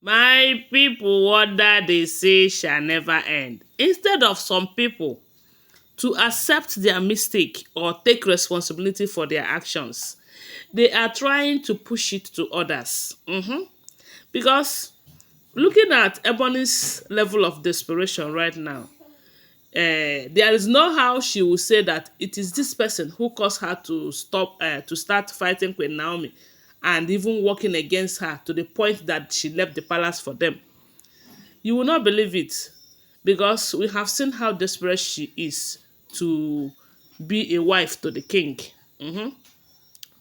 My people, wonder they say shall never end. Instead of some people to accept their mistake or take responsibility for their actions, they are trying to push it to others. Because looking at Ebony's level of desperation right now, there is no how she will say that it is this person who caused her to start fighting Queen Naomi and even working against her to the point that she left the palace for them. You will not believe it because we have seen how desperate she is to be a wife to the king.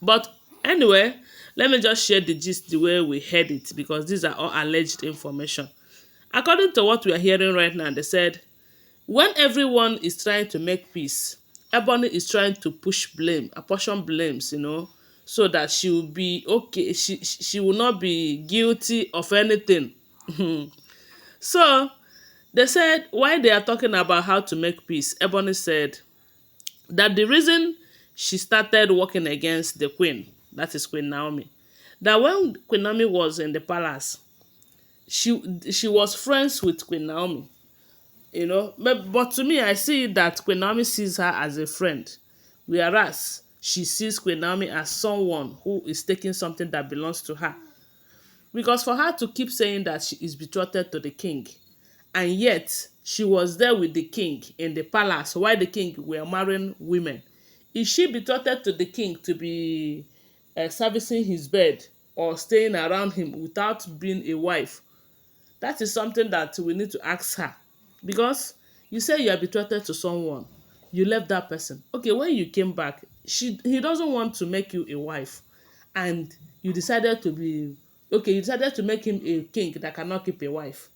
But anyway, let me just share the gist the way we heard it because these are all alleged information. According to what we are hearing right now, they said when everyone is trying to make peace, Ebony is trying to push blame, apportion blames, so that she will be okay. She will not be guilty of anything. So they said while they are talking about how to make peace, Ebony said that the reason she started working against the queen, that is Queen Naomi, that when Queen Naomi was in the palace, she was friends with Queen Naomi, but to me I see that Queen Naomi sees her as a friend, whereas she sees Queen Naomi as someone who is taking something that belongs to her. Because for her to keep saying that she is betrothed to the king, and yet she was there with the king in the palace while the king were marrying women, is she betrothed to the king to be servicing his bed or staying around him without being a wife? That is something that we need to ask her. Because you say you are betrothed to someone, you left that person. Okay, when you came back, he doesn't want to make you a wife, and you decided to be okay. You decided to make him a king that cannot keep a wife,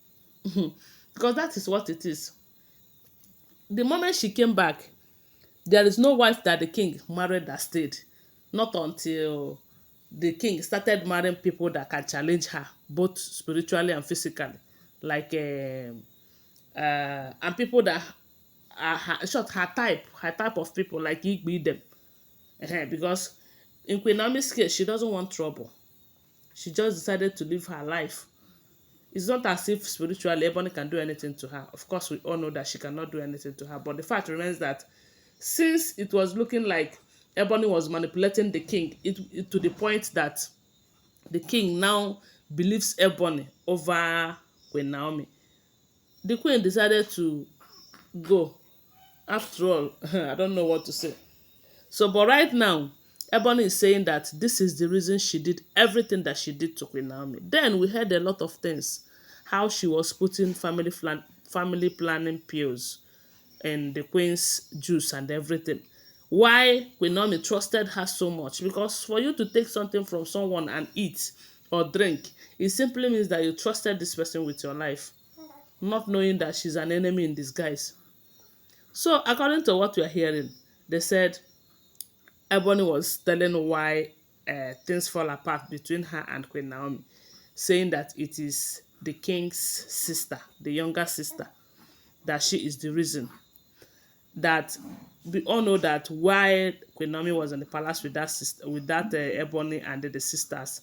because that is what it is. The moment she came back, there is no wife that the king married that stayed. Not until the king started marrying people that can challenge her, both spiritually and physically. Like, and people that are her type of people, like Igbi them. Because in Queen Naomi's case, she doesn't want trouble. She just decided to live her life. It's not as if spiritually Ebony can do anything to her. Of course, we all know that she cannot do anything to her. But the fact remains that since it was looking like Ebony was manipulating the king it to the point that the king now believes Ebony over Queen Naomi, the queen decided to go. After all, I don't know what to say. So, but right now, Ebony is saying that this is the reason she did everything that she did to Queen Naomi. Then we heard a lot of things, how she was putting family planning pills in the queen's juice and everything. Why Queen Naomi trusted her so much? Because for you to take something from someone and eat or drink, it simply means that you trusted this person with your life, not knowing that she's an enemy in disguise. So, according to what we are hearing, they said Ebony was telling why things fall apart between her and Queen Naomi, saying that it is the king's sister, the younger sister, that she is the reason. That we all know that while Queen Naomi was in the palace with that sister, with that Ebony and the sisters,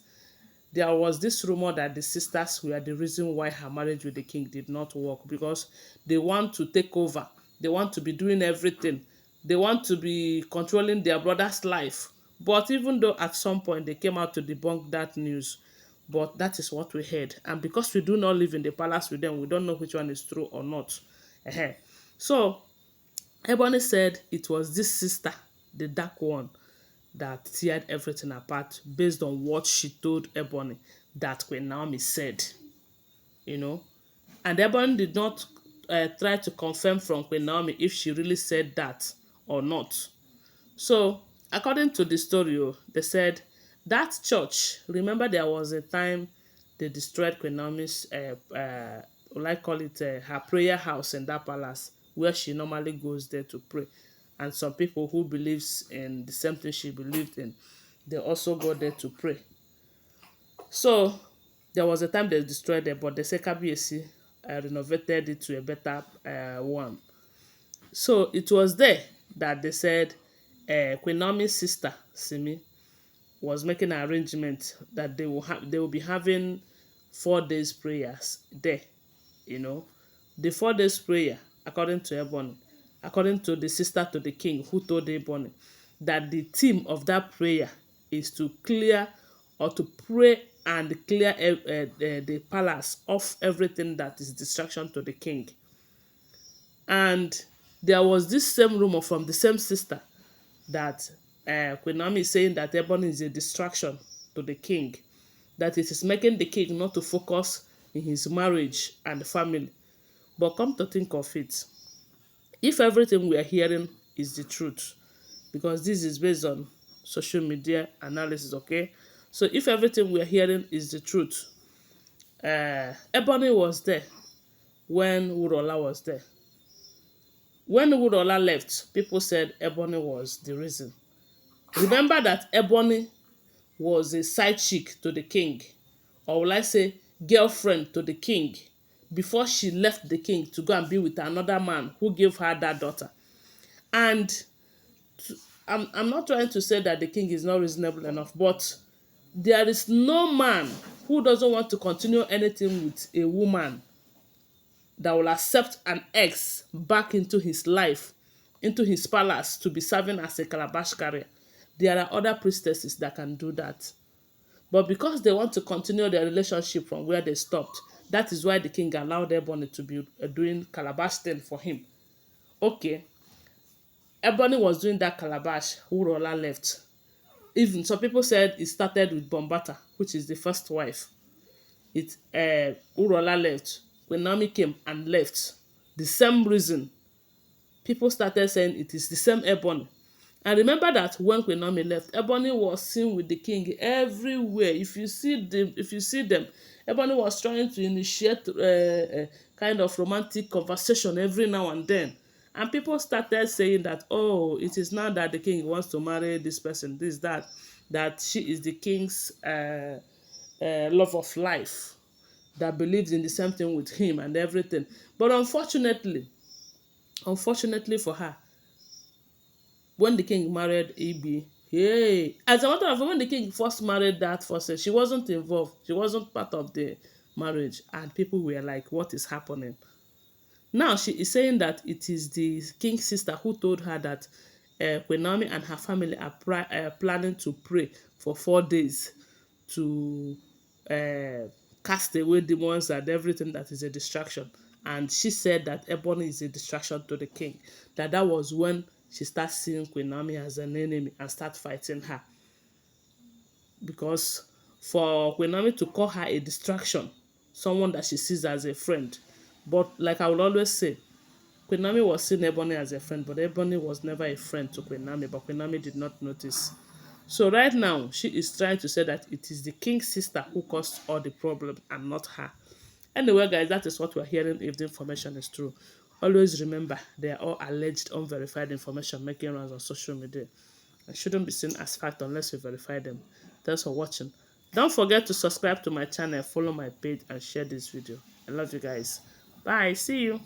there was this rumor that the sisters were the reason why her marriage with the king did not work, because they want to take over, they want to be doing everything, they want to be controlling their brother's life. But even though at some point they came out to debunk that news, but that is what we heard, and because we do not live in the palace with them, we don't know which one is true or not. So Ebony said it was this sister, the dark one, that teared everything apart based on what she told Ebony that Queen Naomi said, you know. And Ebony did not try to confirm from Queen Naomi if she really said that or not. So, according to the story, they said that church, remember there was a time they destroyed Queen Naomi's, what I call it, her prayer house in that palace, where she normally goes there to pray. And some people who believes in the same thing she believed in, they also go there to pray. So there was a time they destroyed it, but the Kabiyesi renovated it to a better one. So it was there that they said Queen Naomi's sister Simi was making an arrangement that they will be having 4 days prayers there, you know. The 4 days prayer, according to Ebony, according to the sister to the king who told Ebony that the theme of that prayer is to clear or to pray and clear the palace of everything that is distraction to the king. And there was this same rumor from the same sister that Queen Naomi is saying that Ebony is a distraction to the king, that it is making the king not to focus in his marriage and family. But come to think of it, if everything we are hearing is the truth, because this is based on social media analysis, okay? So if everything we are hearing is the truth, Ebony was there when Urola was there. When Urola left, people said Ebony was the reason. Remember that Ebony was a side chick to the king, or will I say girlfriend to the king, before she left the king to go and be with another man who gave her that daughter. And I'm not trying to say that the king is not reasonable enough, but there is no man who doesn't want to continue anything with a woman that will accept an ex back into his life, into his palace to be serving as a calabash carrier. There are other priestesses that can do that. But because they want to continue their relationship from where they stopped, that is why the king allowed Ebony to be doing calabash thing for him. Okay, Ebony was doing that calabash, Urola left. Even some people said it started with Bombata, which is the first wife. Urola left. When Naomi came and left, the same reason, people started saying it is the same Ebony. And remember that when Queen Naomi left, Ebony was seen with the king everywhere. If you see them, Ebony was trying to initiate kind of romantic conversation every now and then. And people started saying that, oh, it is now that the king wants to marry this person, this, that she is the king's love of life, that believes in the same thing with him and everything. But unfortunately for her, when the king married Ibi, hey, as a matter of fact, when the king first married that person, she wasn't involved. She wasn't part of the marriage. And people were like, what is happening? Now she is saying that it is the king's sister who told her that Queen Naomi and her family are planning to pray for 4 days to cast away demons and everything that is a distraction. And she said that Ebony is a distraction to the king. That was when she starts seeing Queen Naomi as an enemy and start fighting her. Because for Queen Naomi to call her a distraction, someone that she sees as a friend. But like I will always say, Queen Naomi was seeing Ebony as a friend, but Ebony was never a friend to Queen Naomi, but Queen Naomi did not notice. So right now, she is trying to say that it is the king's sister who caused all the problems and not her. Anyway, guys, that is what we're hearing if the information is true. Always remember, they are all alleged, unverified information making rounds on social media. It shouldn't be seen as fact unless you verify them. Thanks for watching. Don't forget to subscribe to my channel, follow my page, and share this video. I love you guys. Bye. See you.